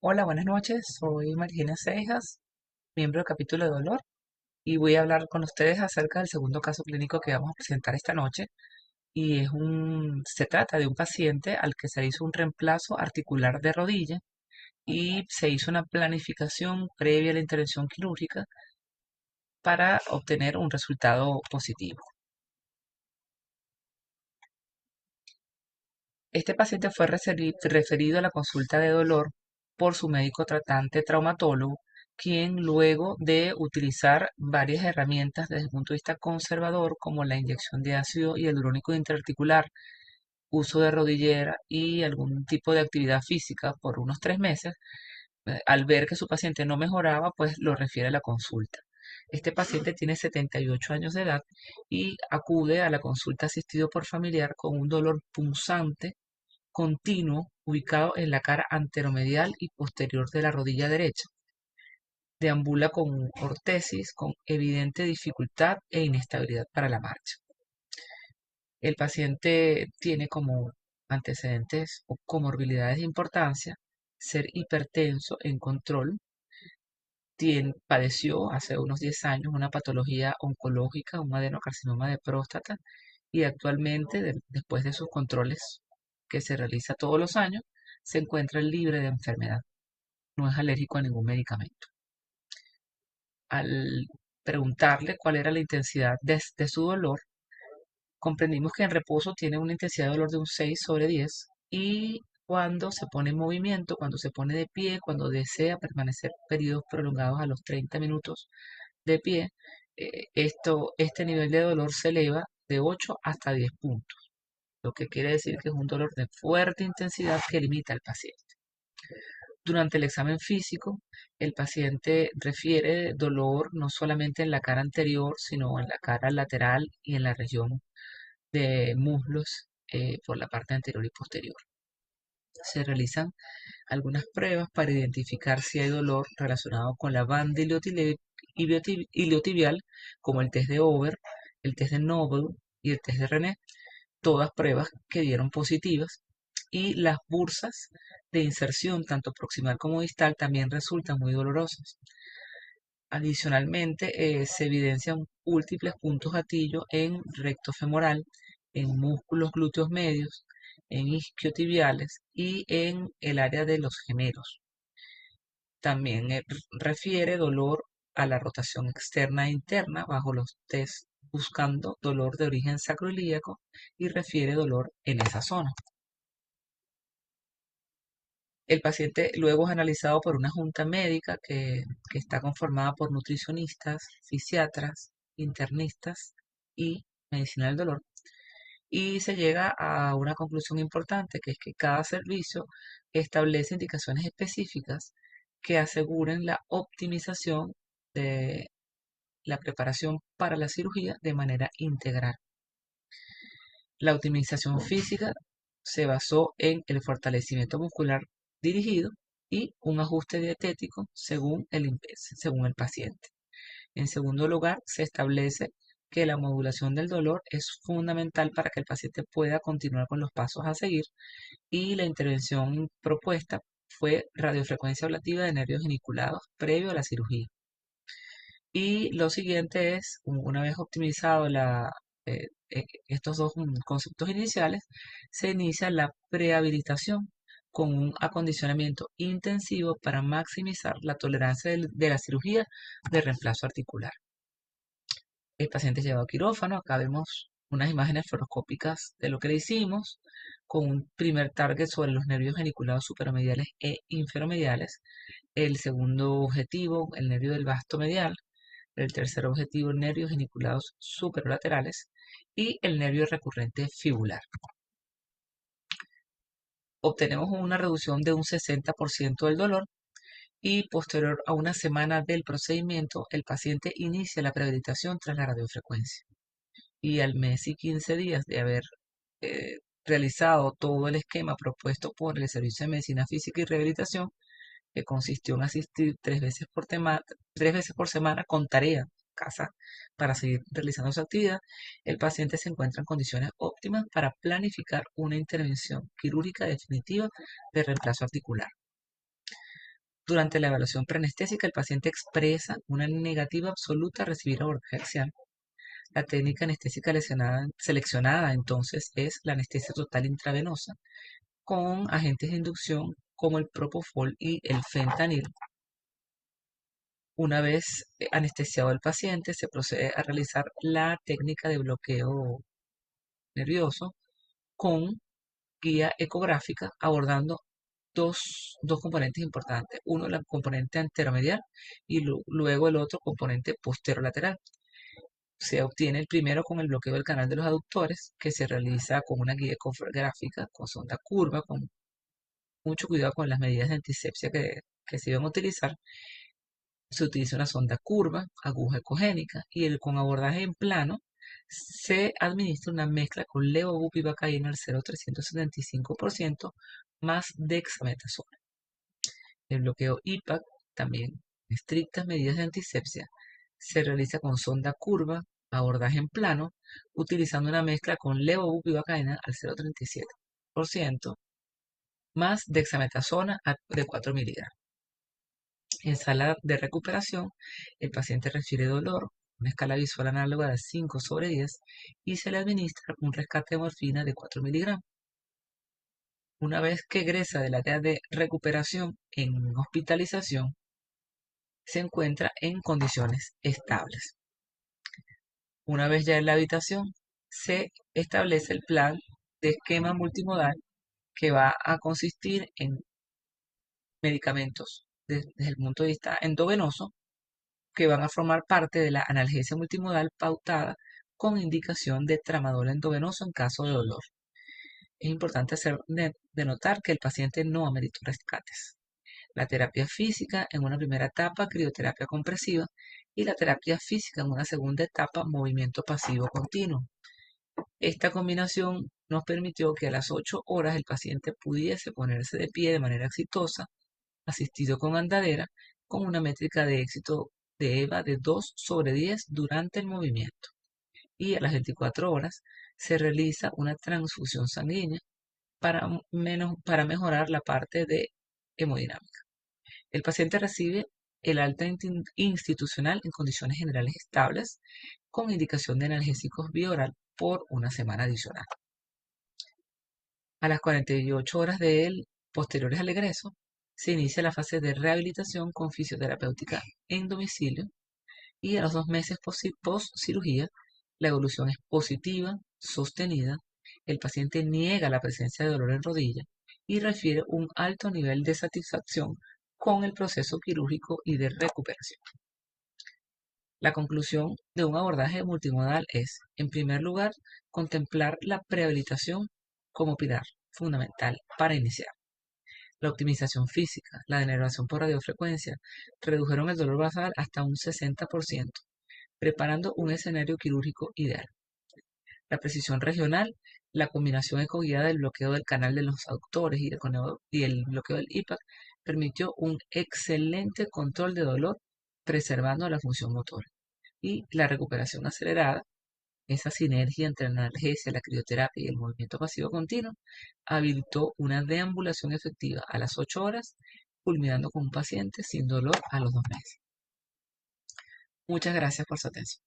Hola, buenas noches. Soy Margina Seijas, miembro del capítulo de dolor, y voy a hablar con ustedes acerca del segundo caso clínico que vamos a presentar esta noche. Se trata de un paciente al que se hizo un reemplazo articular de rodilla y se hizo una planificación previa a la intervención quirúrgica para obtener un resultado positivo. Este paciente fue referido a la consulta de dolor por su médico tratante traumatólogo, quien luego de utilizar varias herramientas desde el punto de vista conservador, como la inyección de ácido hialurónico intraarticular, uso de rodillera y algún tipo de actividad física por unos 3 meses, al ver que su paciente no mejoraba, pues lo refiere a la consulta. Este paciente tiene 78 años de edad y acude a la consulta asistido por familiar con un dolor punzante continuo ubicado en la cara anteromedial y posterior de la rodilla derecha. Deambula con ortesis, con evidente dificultad e inestabilidad para la marcha. El paciente tiene como antecedentes o comorbilidades de importancia ser hipertenso en control, padeció hace unos 10 años una patología oncológica, un adenocarcinoma de próstata, y actualmente, después de sus controles que se realiza todos los años, se encuentra libre de enfermedad. No es alérgico a ningún medicamento. Al preguntarle cuál era la intensidad de su dolor, comprendimos que en reposo tiene una intensidad de dolor de un 6 sobre 10 y cuando se pone en movimiento, cuando se pone de pie, cuando desea permanecer periodos prolongados a los 30 minutos de pie, este nivel de dolor se eleva de 8 hasta 10 puntos, lo que quiere decir que es un dolor de fuerte intensidad que limita al paciente. Durante el examen físico, el paciente refiere dolor no solamente en la cara anterior, sino en la cara lateral y en la región de muslos por la parte anterior y posterior. Se realizan algunas pruebas para identificar si hay dolor relacionado con la banda iliotibial, como el test de Over, el test de Nobel y el test de René, todas pruebas que dieron positivas, y las bursas de inserción, tanto proximal como distal, también resultan muy dolorosas. Adicionalmente, se evidencian múltiples puntos gatillo en recto femoral, en músculos glúteos medios, en isquiotibiales y en el área de los gemelos. También refiere dolor a la rotación externa e interna bajo los test buscando dolor de origen sacroiliaco y refiere dolor en esa zona. El paciente luego es analizado por una junta médica que está conformada por nutricionistas, fisiatras, internistas y medicina del dolor. Y se llega a una conclusión importante, que es que cada servicio establece indicaciones específicas que aseguren la optimización de la preparación para la cirugía de manera integral. La optimización física se basó en el fortalecimiento muscular dirigido y un ajuste dietético según el paciente. En segundo lugar, se establece que la modulación del dolor es fundamental para que el paciente pueda continuar con los pasos a seguir, y la intervención propuesta fue radiofrecuencia ablativa de nervios geniculados previo a la cirugía. Y lo siguiente es, una vez optimizado estos dos conceptos iniciales, se inicia la prehabilitación con un acondicionamiento intensivo para maximizar la tolerancia de la cirugía de reemplazo articular. El paciente es llevado a quirófano. Acá vemos unas imágenes fluoroscópicas de lo que le hicimos, con un primer target sobre los nervios geniculados superomediales e inferomediales. El segundo objetivo, el nervio del vasto medial. El tercer objetivo, nervios geniculados superolaterales. Y el nervio recurrente fibular. Obtenemos una reducción de un 60% del dolor, y posterior a una semana del procedimiento, el paciente inicia la prehabilitación tras la radiofrecuencia. Y al mes y 15 días de haber realizado todo el esquema propuesto por el Servicio de Medicina Física y Rehabilitación, que consistió en asistir 3 veces por semana con tarea casa para seguir realizando su actividad, el paciente se encuentra en condiciones óptimas para planificar una intervención quirúrgica definitiva de reemplazo articular. Durante la evaluación preanestésica, el paciente expresa una negativa absoluta a recibir abordaje axial. La técnica anestésica seleccionada entonces es la anestesia total intravenosa con agentes de inducción como el propofol y el fentanil. Una vez anestesiado el paciente, se procede a realizar la técnica de bloqueo nervioso con guía ecográfica abordando dos componentes importantes. Uno, el componente anteromedial y luego el otro componente posterolateral. Se obtiene el primero con el bloqueo del canal de los aductores, que se realiza con una guía ecográfica con sonda curva, con mucho cuidado con las medidas de antisepsia que se iban a utilizar. Se utiliza una sonda curva, aguja ecogénica y con abordaje en plano se administra una mezcla con levobupivacaína al 0,375% más dexametasona. El bloqueo IPAC, también estrictas medidas de antisepsia, se realiza con sonda curva, abordaje en plano, utilizando una mezcla con levobupivacaína al 0,37% más dexametasona de 4 miligramos. En sala de recuperación, el paciente refiere dolor, una escala visual análoga de 5/10 y se le administra un rescate de morfina de 4 miligramos. Una vez que egresa del área de recuperación en hospitalización, se encuentra en condiciones estables. Una vez ya en la habitación, se establece el plan de esquema multimodal que va a consistir en medicamentos desde el punto de vista endovenoso que van a formar parte de la analgesia multimodal pautada con indicación de tramadol endovenoso en caso de dolor. Es importante de notar que el paciente no amerita rescates. La terapia física en una primera etapa, crioterapia compresiva, y la terapia física en una segunda etapa, movimiento pasivo continuo. Esta combinación nos permitió que a las 8 horas el paciente pudiese ponerse de pie de manera exitosa, asistido con andadera, con una métrica de éxito de EVA de 2/10 durante el movimiento. Y a las 24 horas se realiza una transfusión sanguínea para mejorar la parte de hemodinámica. El paciente recibe el alta institucional en condiciones generales estables, con indicación de analgésicos vía oral por una semana adicional. A las 48 horas posteriores al egreso, se inicia la fase de rehabilitación con fisioterapéutica en domicilio y a los 2 meses post cirugía, la evolución es positiva, sostenida, el paciente niega la presencia de dolor en rodilla y refiere un alto nivel de satisfacción con el proceso quirúrgico y de recuperación. La conclusión de un abordaje multimodal es, en primer lugar, contemplar la prehabilitación como pilar fundamental para iniciar. La optimización física, la denervación por radiofrecuencia redujeron el dolor basal hasta un 60%, preparando un escenario quirúrgico ideal. La precisión regional, la combinación ecoguiada del bloqueo del canal de los aductores y el bloqueo del IPAC permitió un excelente control de dolor, preservando la función motora. Y la recuperación acelerada, esa sinergia entre la analgesia, la crioterapia y el movimiento pasivo continuo, habilitó una deambulación efectiva a las 8 horas, culminando con un paciente sin dolor a los 2 meses. Muchas gracias por su atención.